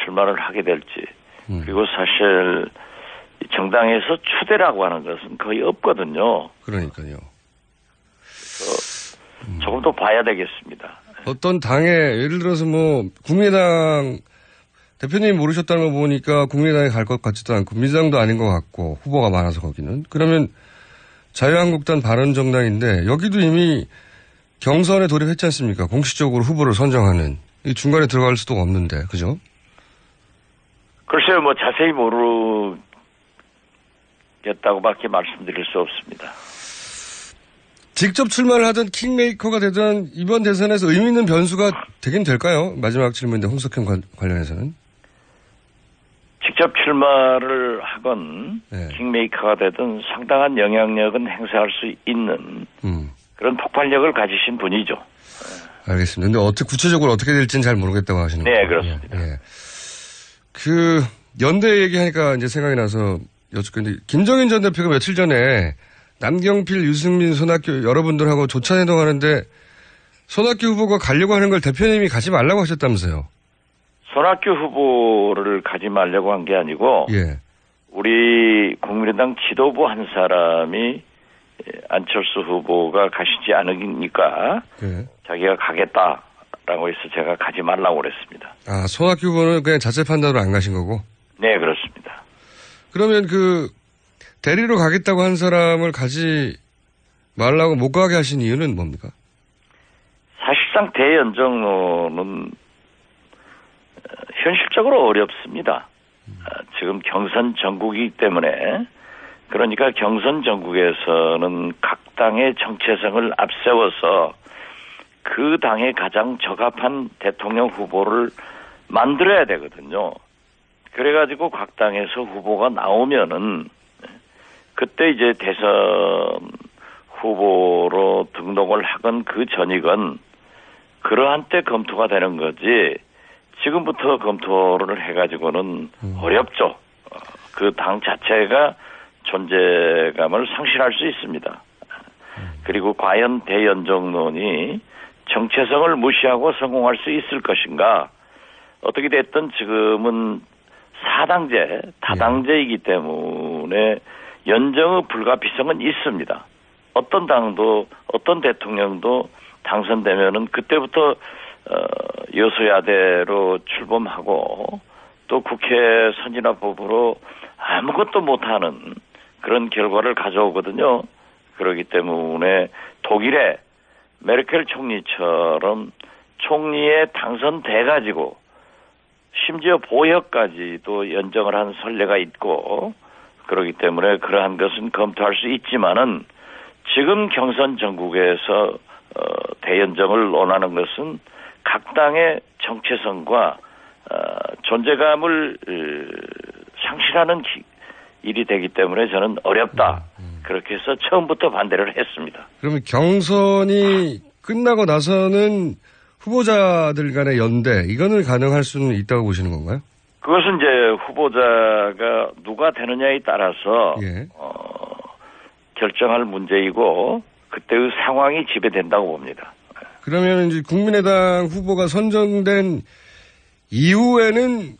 출마를 하게 될지 그리고 사실 정당에서 추대라고 하는 것은 거의 없거든요. 그러니까요. 조금 더 봐야 되겠습니다. 어떤 당에 예를 들어서 뭐 국민의당 대표님이 모르셨다는 거 보니까 국민의당에 갈 것 같지도 않고 민주당도 아닌 것 같고 후보가 많아서 거기는. 그러면 자유한국당 바른정당인데 여기도 이미 경선에 돌입했지 않습니까? 공식적으로 후보를 선정하는. 이 중간에 들어갈 수도 없는데. 그죠? 글쎄요. 뭐 자세히 모르겠다고밖에 말씀드릴 수 없습니다. 직접 출마를 하든 킹메이커가 되든 이번 대선에서 의미 있는 변수가 되긴 될까요? 마지막 질문인데 홍석현 관련해서는. 직접 출마를 하건 킹메이커가 되든 상당한 영향력은 행사할 수 있는 그런 폭발력을 가지신 분이죠. 알겠습니다. 근데 구체적으로 어떻게 될지는 잘 모르겠다고 하시는 거예요. 네, 그렇습니다. 예. 그 연대 얘기하니까 이제 생각이 나서 여쭙겠는데 김정인 전 대표가 며칠 전에 남경필, 유승민, 손학규 여러분들하고 조찬회동하는데 손학규 후보가 가려고 하는 걸 대표님이 가지 말라고 하셨다면서요. 손학규 후보를 가지 말려고 한 게 아니고 예. 우리 국민의당 지도부 한 사람이 안철수 후보가 가시지 않으니까 예. 자기가 가겠다라고 해서 제가 가지 말라고 그랬습니다. 아, 손학규 후보는 그냥 자체 판단으로 안 가신 거고? 네, 그렇습니다. 그러면 대리로 가겠다고 한 사람을 가지 말라고 못 가게 하신 이유는 뭡니까? 사실상 대연정론은 현실적으로 어렵습니다. 지금 경선 전국이기 때문에 그러니까 경선 전국에서는 각 당의 정체성을 앞세워서 그 당에 가장 적합한 대통령 후보를 만들어야 되거든요. 그래가지고 각 당에서 후보가 나오면은 그때 이제 대선 후보로 등록을 하건 그 전이건 그러한 때 검토가 되는 거지 지금부터 검토를 해가지고는 어렵죠. 그 당 자체가 존재감을 상실할 수 있습니다. 그리고 과연 대연정론이 정체성을 무시하고 성공할 수 있을 것인가. 어떻게 됐든 지금은 사당제, 다당제이기 때문에 연정의 불가피성은 있습니다. 어떤 당도, 어떤 대통령도 당선되면은 그때부터 여소야대로 출범하고 또 국회 선진화법으로 아무것도 못하는 그런 결과를 가져오거든요. 그렇기 때문에 독일의 메르켈 총리처럼 총리에 당선돼가지고 심지어 보역까지도 연정을 한 선례가 있고 그렇기 때문에 그러한 것은 검토할 수 있지만은 지금 경선 전국에서 대연정을 논하는 것은 각 당의 정체성과 존재감을 상실하는 일이 되기 때문에 저는 어렵다. 그렇게 해서 처음부터 반대를 했습니다. 그러면 경선이 끝나고 나서는 후보자들 간의 연대 이거는 가능할 수는 있다고 보시는 건가요? 그것은 이제 후보자가 누가 되느냐에 따라서 결정할 문제이고 그때의 상황이 지배된다고 봅니다. 그러면 이제 국민의당 후보가 선정된 이후에는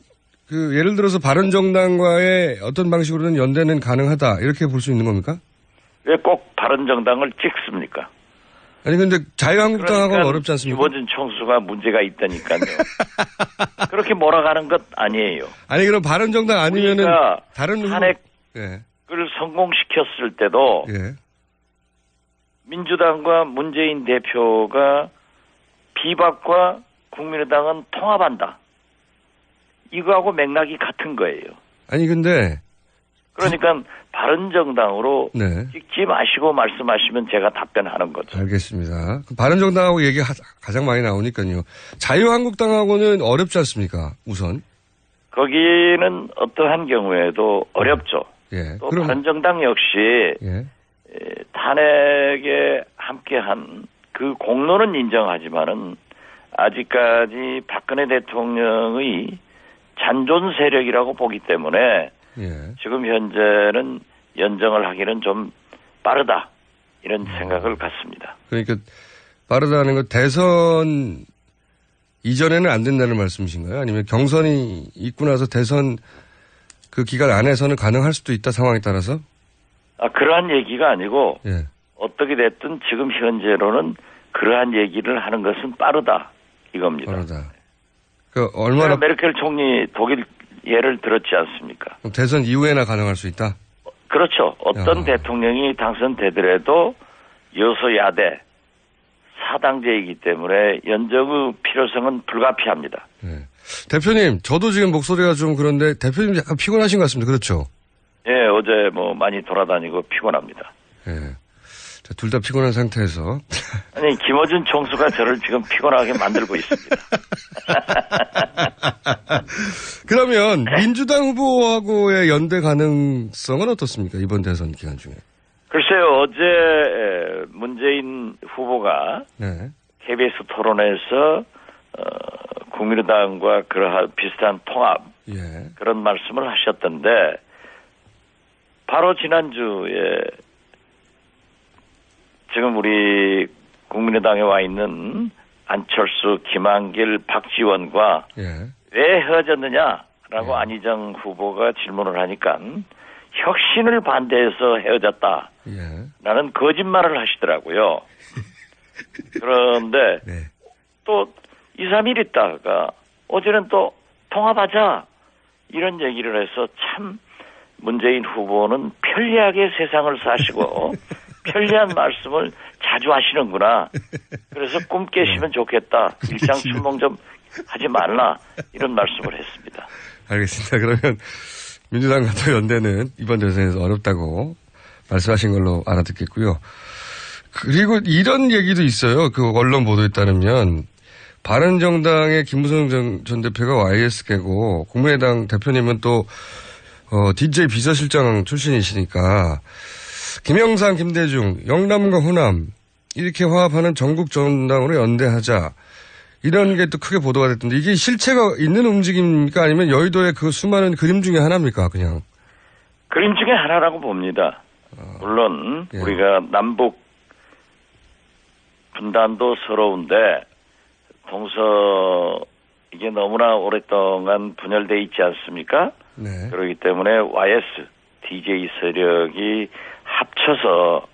예를 들어서 바른정당과의 어떤 방식으로는 연대는 가능하다 이렇게 볼 수 있는 겁니까? 왜 꼭 바른정당을 찍습니까? 아니 근데 자유한국당하고는 그러니까 어렵지 않습니까? 김어준 총수가 문제가 있다니까요. 그렇게 몰아가는 것 아니에요. 아니 그럼 바른정당 아니면은 다른 탄핵을 예. 성공시켰을 때도 예. 민주당과 문재인 대표가 비박과 국민의당은 통합한다. 이거하고 맥락이 같은 거예요. 아니 근데 그러니까 바른정당으로 네. 찍지 마시고 말씀하시면 제가 답변하는 거죠. 알겠습니다. 바른정당하고 얘기 가장 많이 나오니까요. 자유한국당하고는 어렵지 않습니까? 우선. 거기는 어떠한 경우에도 어렵죠. 예. 또 바른정당 역시 예. 탄핵에 함께한 그 공로는 인정하지만은 아직까지 박근혜 대통령의 잔존 세력이라고 보기 때문에 예. 지금 현재는 연정을 하기는 좀 빠르다 이런 생각을 갖습니다. 그러니까 빠르다는 건 대선 이전에는 안 된다는 말씀이신가요? 아니면 경선이 있고 나서 대선 그 기간 안에서는 가능할 수도 있다 상황에 따라서? 그러한 얘기가 아니고 예. 어떻게 됐든 지금 현재로는 그러한 얘기를 하는 것은 빠르다 이겁니다. 빠르다. 그 얼마나 메르켈 총리 독일 예를 들었지 않습니까? 대선 이후에나 가능할 수 있다? 그렇죠. 어떤 대통령이 당선되더라도 여소야대 사당제이기 때문에 연정의 필요성은 불가피합니다. 네. 대표님, 저도 지금 목소리가 좀 그런데 대표님 약간 피곤하신 것 같습니다. 그렇죠? 예, 어제 뭐 많이 돌아다니고 피곤합니다. 예. 둘 다 피곤한 상태에서. 아니, 김어준 총수가 저를 지금 피곤하게 만들고 있습니다. 그러면 민주당 후보하고의 연대 가능성은 어떻습니까? 이번 대선 기간 중에. 글쎄요, 어제 문재인 후보가 네. KBS 토론에서 국민의당과 그러한 비슷한 통합 예. 그런 말씀을 하셨던데 바로 지난주에 지금 우리 국민의당에 와 있는 안철수, 김한길, 박지원과 예. 왜 헤어졌느냐라고 안희정 후보가 질문을 하니까 혁신을 반대해서 헤어졌다. 라는 거짓말을 하시더라고요. 그런데 또 2, 3일 있다가 어제는 또 통합하자 이런 얘기를 해서 참 문재인 후보는 편리하게 세상을 사시고 편리한 말씀을 자주 하시는구나. 그래서 꿈 깨시면 좋겠다. 일상춘몽 좀 하지 말라. 이런 말씀을 했습니다. 알겠습니다. 그러면 민주당과의 연대는 이번 대선에서 어렵다고 말씀하신 걸로 알아듣겠고요. 그리고 이런 얘기도 있어요. 그 언론 보도에 따르면 바른정당의 김무성 전 대표가 YS계고 국민의당 대표님은 또 DJ 비서실장 출신이시니까 김영삼, 김대중, 영남과 호남 이렇게 화합하는 전국 정당으로 연대하자 이런 게 또 크게 보도가 됐던데 이게 실체가 있는 움직임입니까? 아니면 여의도의 그 수많은 그림 중에 하나입니까? 그냥 그림 중에 하나라고 봅니다. 물론 우리가 남북 분단도 서러운데 이게 너무나 오랫동안 분열돼 있지 않습니까? 네. 그렇기 때문에 YS, DJ 세력이 합쳐서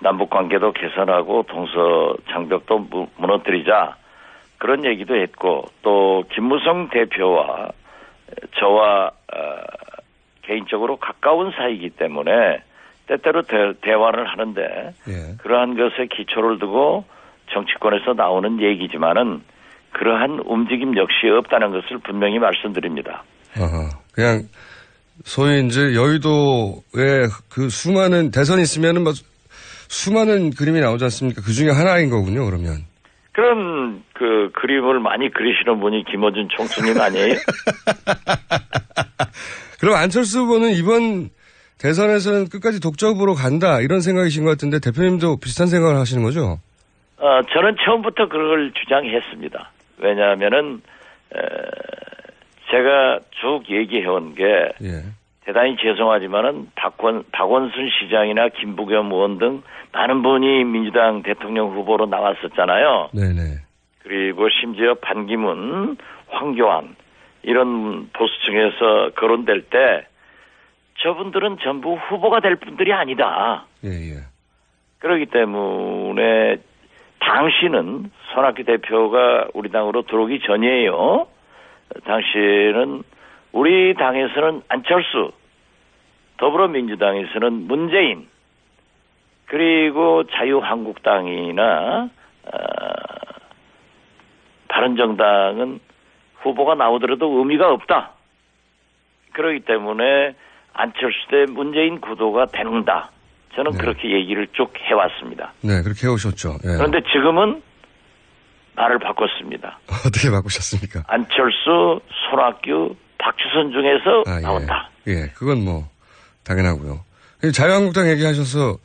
남북 관계도 개선하고 동서 장벽도 무너뜨리자 그런 얘기도 했고 또 김무성 대표와 저와 개인적으로 가까운 사이이기 때문에 때때로 대화를 하는데 그러한 것에 기초를 두고 정치권에서 나오는 얘기지만은 그러한 움직임 역시 없다는 것을 분명히 말씀드립니다. 그냥 소위 이제 여의도에 그 수많은 대선이 있으면은 뭐 수많은 그림이 나오지 않습니까? 그 중에 하나인 거군요, 그러면. 그런 그 그림을 많이 그리시는 분이 김어준 총수님 아니에요? 그럼 안철수 후보는 이번 대선에서는 끝까지 독자 후보로 간다 이런 생각이신 것 같은데 대표님도 비슷한 생각을 하시는 거죠? 저는 처음부터 그걸 주장했습니다. 왜냐하면은 제가 쭉 얘기해온 게 대단히 죄송하지만은 박원순 시장이나 김부겸 의원 등 많은 분이 민주당 대통령 후보로 나왔었잖아요. 네네. 그리고 심지어 반기문, 황교안 이런 보수층에서 거론될 때 저분들은 전부 후보가 될 분들이 아니다. 그렇기 때문에 당시는 손학규 대표가 우리 당으로 들어오기 전이에요. 당시에는 우리 당에서는 안철수, 더불어민주당에서는 문재인, 그리고 자유한국당이나 바른정당은 후보가 나오더라도 의미가 없다. 그렇기 때문에 안철수 대 문재인 구도가 되는다. 저는 그렇게 얘기를 쭉 해왔습니다. 네, 그렇게 해오셨죠. 예. 그런데 지금은 말을 바꿨습니다. 어떻게 바꾸셨습니까? 안철수, 손학규, 박주선 중에서 나온다. 예, 그건 뭐 당연하고요. 자유한국당 얘기하셔서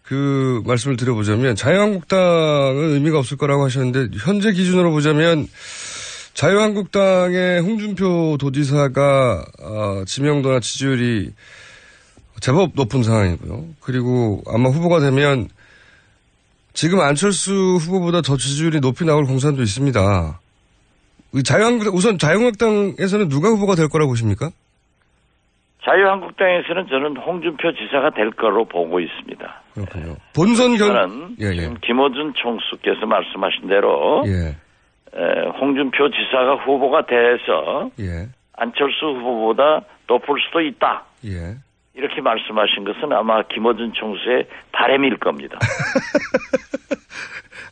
그 말씀을 드려보자면 자유한국당은 의미가 없을 거라고 하셨는데 현재 기준으로 보자면 자유한국당의 홍준표 도지사가 지명도나 지지율이 제법 높은 상황이고요. 그리고 아마 후보가 되면 지금 안철수 후보보다 더 지지율이 높이 나올 공산도 있습니다. 우선 자유한국당에서는 누가 후보가 될 거라고 보십니까? 자유한국당에서는 저는 홍준표 지사가 될 거로 보고 있습니다. 그렇군요. 본선 저는 지금 김어준 총수께서 말씀하신 대로 홍준표 지사가 후보가 돼서 안철수 후보보다 높을 수도 있다. 이렇게 말씀하신 것은 아마 김어준 총수의 바람일 겁니다.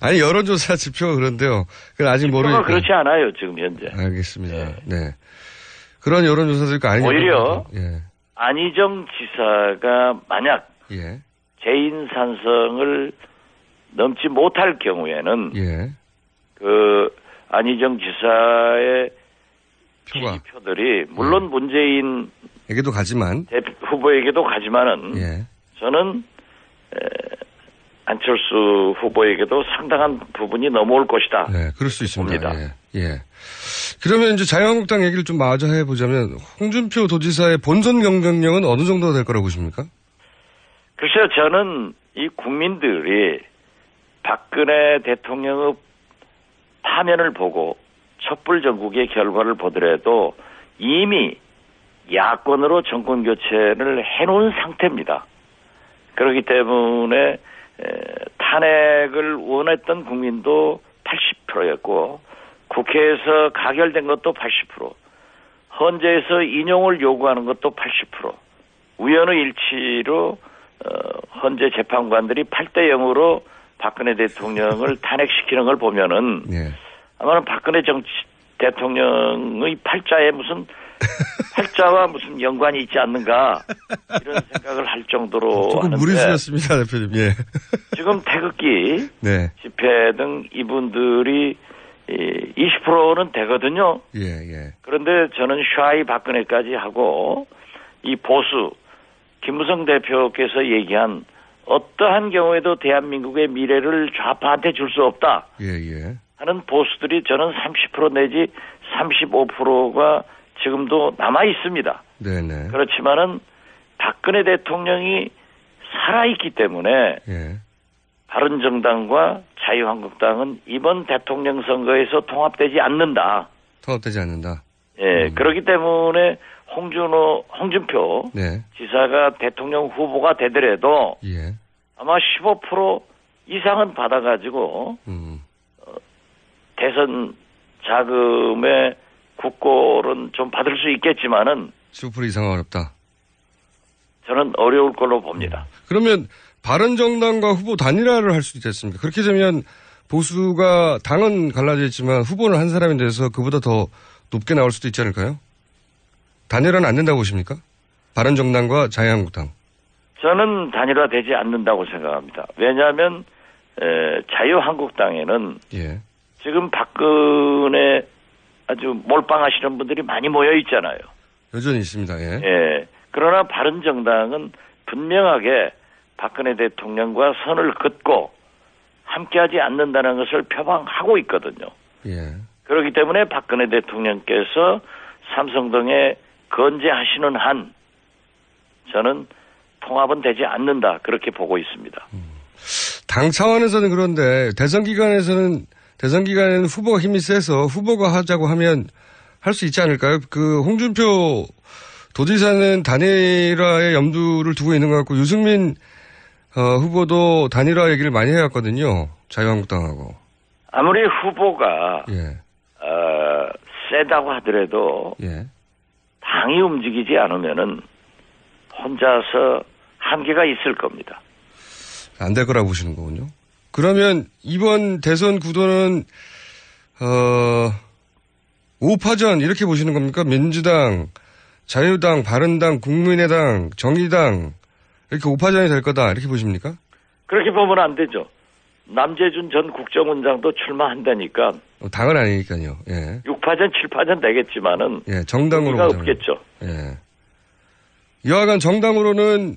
아니 여론조사 지표가 그런데요. 그건 아직 모르니까. 그렇지 않아요 지금 현재. 알겠습니다. 네. 그런 여론조사들이 아니고 오히려 안희정 지사가 만약 재인 산성을 넘지 못할 경우에는 그 안희정 지사의 지지표들이 물론 문재인에게도 가지만 후보에게도 가지만은 저는 안철수 후보에게도 상당한 부분이 넘어올 것이다. 네, 그럴 수 있습니다. 그러면 이제 자유한국당 얘기를 좀 마저 해보자면 홍준표 도지사의 본선 경쟁력은 어느 정도가 될 거라고 보십니까? 글쎄요, 저는 이 국민들이 박근혜 대통령의 파면을 보고 촛불 전국의 결과를 보더라도 이미 야권으로 정권 교체를 해놓은 상태입니다. 그렇기 때문에 탄핵을 원했던 국민도 80%였고 국회에서 가결된 것도 80%, 헌재에서 인용을 요구하는 것도 80%, 우연의 일치로 헌재 재판관들이 8대 0으로 박근혜 대통령을 탄핵시키는 걸 보면은 아마는 박근혜 대통령의 팔자에 무슨 팔자와 무슨 연관이 있지 않는가 이런 생각을 할 정도로 조금 하는데 무리수였습니다, 대표님. 지금 태극기 집회 등 이분들이 20%는 되거든요. 그런데 저는 샤이 박근혜까지 하고 이 보수 김무성 대표께서 얘기한 어떠한 경우에도 대한민국의 미래를 좌파한테 줄 수 없다 하는 보수들이 저는 30% 내지 35%가 지금도 남아 있습니다. 그렇지만은 박근혜 대통령이 살아있기 때문에 바른정당과 자유한국당은 이번 대통령 선거에서 통합되지 않는다. 그렇기 때문에 홍준표 지사가 대통령 후보가 되더라도 아마 15% 이상은 받아가지고 대선 자금의 국고는 좀 받을 수 있겠지만은 15% 이상은 어렵다. 저는 어려울 걸로 봅니다. 그러면 바른정당과 후보 단일화를 할 수도 있지 않습니까? 그렇게 되면 보수가 당은 갈라져 있지만 후보는 한 사람이 돼서 그보다 더 높게 나올 수도 있지 않을까요? 단일화는 안 된다고 보십니까? 바른정당과 자유한국당. 저는 단일화되지 않는다고 생각합니다. 왜냐하면 자유한국당에는 지금 박근혜 아주 몰빵하시는 분들이 많이 모여 있잖아요. 여전히 있습니다. 그러나 바른정당은 분명하게 박근혜 대통령과 선을 긋고 함께하지 않는다는 것을 표방하고 있거든요. 그렇기 때문에 박근혜 대통령께서 삼성동에 건재하시는 한 저는 통합은 되지 않는다 그렇게 보고 있습니다. 당 차원에서는 그런데 대선 기간에는 후보가 힘이 세서 후보가 하자고 하면 할 수 있지 않을까요? 그 홍준표 도지사는 단일화에 염두를 두고 있는 것 같고 유승민 후보도 단일화 얘기를 많이 해왔거든요. 자유한국당하고. 아무리 후보가 세다고 하더라도 당이 움직이지 않으면은 혼자서 한계가 있을 겁니다. 안 될 거라고 보시는 거군요. 그러면 이번 대선 구도는 5파전 이렇게 보시는 겁니까? 민주당, 자유당, 바른당, 국민의당, 정의당 이렇게 5파전이 될 거다 이렇게 보십니까? 그렇게 보면 안 되죠. 남재준 전 국정원장도 출마한다니까. 당은 아니니까요. 예. 6파전, 7파전 되겠지만은 정당으로 없겠죠. 예. 여하간 정당으로는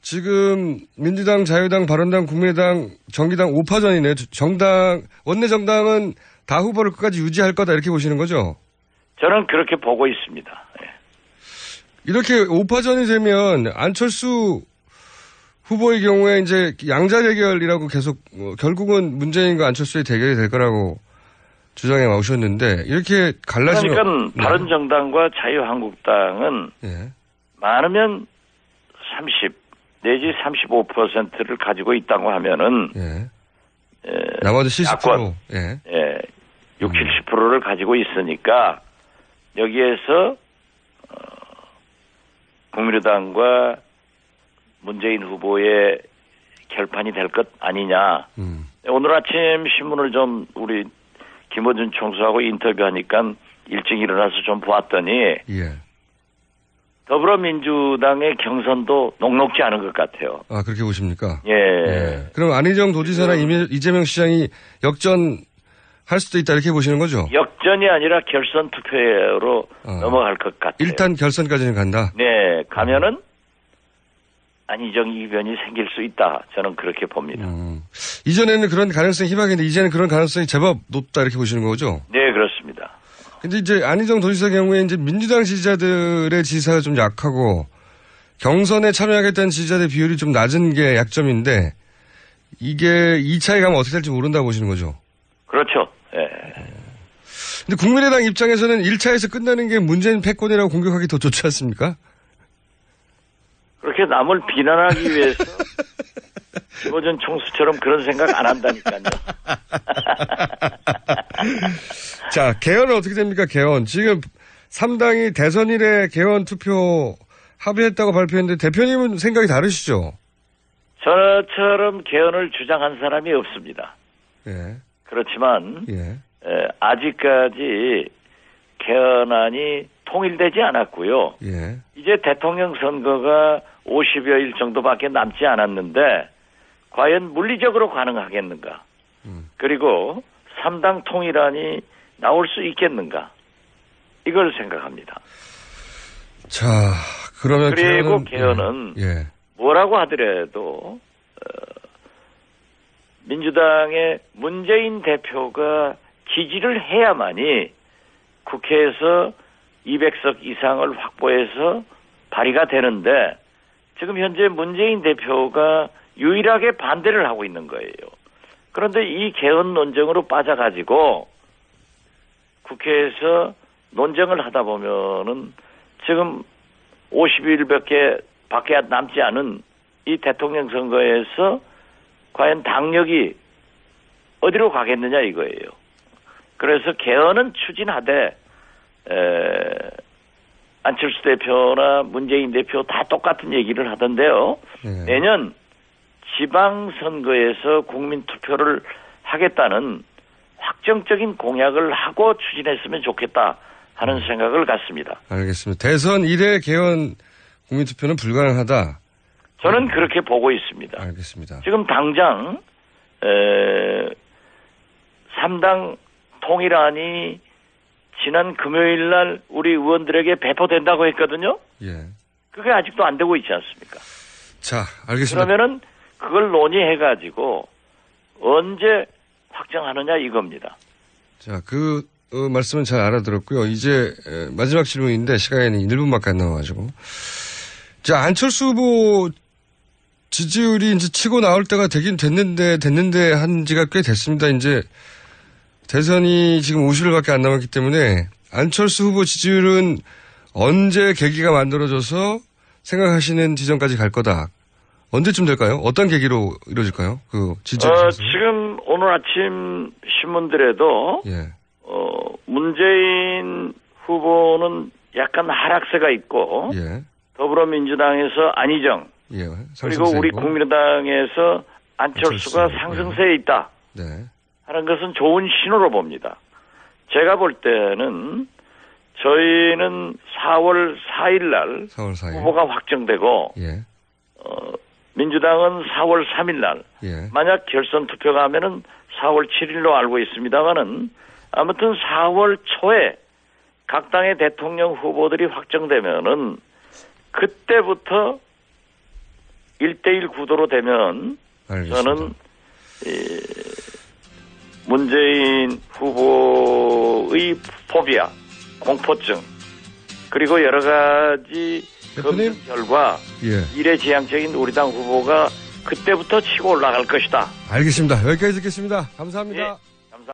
지금 민주당, 자유당, 바른당, 국민의당, 정의당 5파전이네. 정당, 원내 정당은 다 후보를 끝까지 유지할 거다 이렇게 보시는 거죠? 저는 그렇게 보고 있습니다. 예. 이렇게 5파전이 되면 안철수 후보의 경우에 이제 양자 대결이라고 계속 결국은 문재인과 안철수의 대결이 될 거라고 주장해 오셨는데 이렇게 갈라지면 그러니까 바른정당과 자유한국당은 많으면 30 내지 35%를 가지고 있다고 하면은 나머지 70%. 6, 70%를 가지고 있으니까 여기에서 국민의당과 문재인 후보의 결판이 될 것 아니냐. 오늘 아침 신문을 좀 우리 김어준 총수하고 인터뷰하니까 일찍 일어나서 좀 보았더니 더불어민주당의 경선도 녹록지 않은 것 같아요. 아, 그렇게 보십니까? 예. 그럼 안희정 도지사나 이재명 시장이 역전할 수도 있다 이렇게 보시는 거죠? 역전이 아니라 결선 투표로 넘어갈 것 같아요. 일단 결선까지는 간다? 네. 가면은 안희정 이변이 생길 수 있다. 저는 그렇게 봅니다. 이전에는 그런 가능성이 희박했는데 이제는 그런 가능성이 제법 높다 이렇게 보시는 거죠? 네, 그렇습니다. 근데 이제 안희정 도지사 경우에 이제 민주당 지지자들의 지지사가 좀 약하고 경선에 참여하겠다는 지지자들의 비율이 좀 낮은 게 약점인데 이게 2차에 가면 어떻게 될지 모른다고 보시는 거죠? 그렇죠. 예. 근데 국민의당 입장에서는 1차에서 끝나는 게 문재인 패권이라고 공격하기 더 좋지 않습니까? 그렇게 남을 비난하기 위해서 김어준 총수처럼 그런 생각 안 한다니까요. 자, 개헌은 어떻게 됩니까? 개헌. 지금 3당이 대선 이래 개헌 투표 합의했다고 발표했는데 대표님은 생각이 다르시죠? 저처럼 개헌을 주장한 사람이 없습니다. 그렇지만 아직까지 개헌안이 통일되지 않았고요. 이제 대통령 선거가 50여일 정도밖에 남지 않았는데 과연 물리적으로 가능하겠는가? 그리고 3당 통일안이 나올 수 있겠는가? 이걸 생각합니다. 자, 그러면 그리고 개헌은 뭐라고 하더라도 민주당의 문재인 대표가 지지를 해야만이 국회에서 200석 이상을 확보해서 발의가 되는데 지금 현재 문재인 대표가 유일하게 반대를 하고 있는 거예요. 그런데 이 개헌 논쟁으로 빠져가지고 국회에서 논쟁을 하다 보면은 지금 50일밖에 남지 않은 이 대통령 선거에서 과연 당력이 어디로 가겠느냐 이거예요. 그래서 개헌은 추진하되 안철수 대표나 문재인 대표 다 똑같은 얘기를 하던데요. 내년 지방선거에서 국민투표를 하겠다는 확정적인 공약을 하고 추진했으면 좋겠다 하는 생각을 갖습니다. 알겠습니다. 대선 이래 개헌 국민투표는 불가능하다. 저는 그렇게 보고 있습니다. 알겠습니다. 지금 당장 3당 통일안이 지난 금요일 날 우리 의원들에게 배포된다고 했거든요. 그게 아직도 안 되고 있지 않습니까? 자, 알겠습니다. 그러면은 그걸 논의해가지고 언제 확정하느냐 이겁니다. 자, 그 말씀은 잘 알아들었고요. 이제 마지막 질문인데 시간이 1분밖에 안 남아가지고. 자, 안철수 후보 지지율이 이제 치고 나올 때가 되긴 됐는데 한 지가 꽤 됐습니다. 이제 대선이 지금 50일밖에 안 남았기 때문에 안철수 후보 지지율은 언제 계기가 만들어져서 생각하시는 지점까지 갈 거다. 언제쯤 될까요? 어떤 계기로 이루어질까요? 그 지지. 지금 오늘 아침 신문들에도 예. 문재인 후보는 약간 하락세가 있고 예. 더불어민주당에서 안희정 예. 그리고 우리 국민의당에서 안철수가 상승세에 있다. 네. 하는 것은 좋은 신호로 봅니다. 제가 볼 때는 저희는 4월 4일 날 후보가 확정되고 예. 민주당은 4월 3일 날 만약 결선 투표가 하면은 4월 7일로 알고 있습니다만은 아무튼 4월 초에 각 당의 대통령 후보들이 확정되면은 그때부터 1대1 구도로 되면 알겠습니다. 저는 문재인 후보의 포비아, 공포증 그리고 여러 가지 검증 결과 미래지향적인 우리 당 후보가 그때부터 치고 올라갈 것이다. 알겠습니다. 여기까지 듣겠습니다. 감사합니다. 예.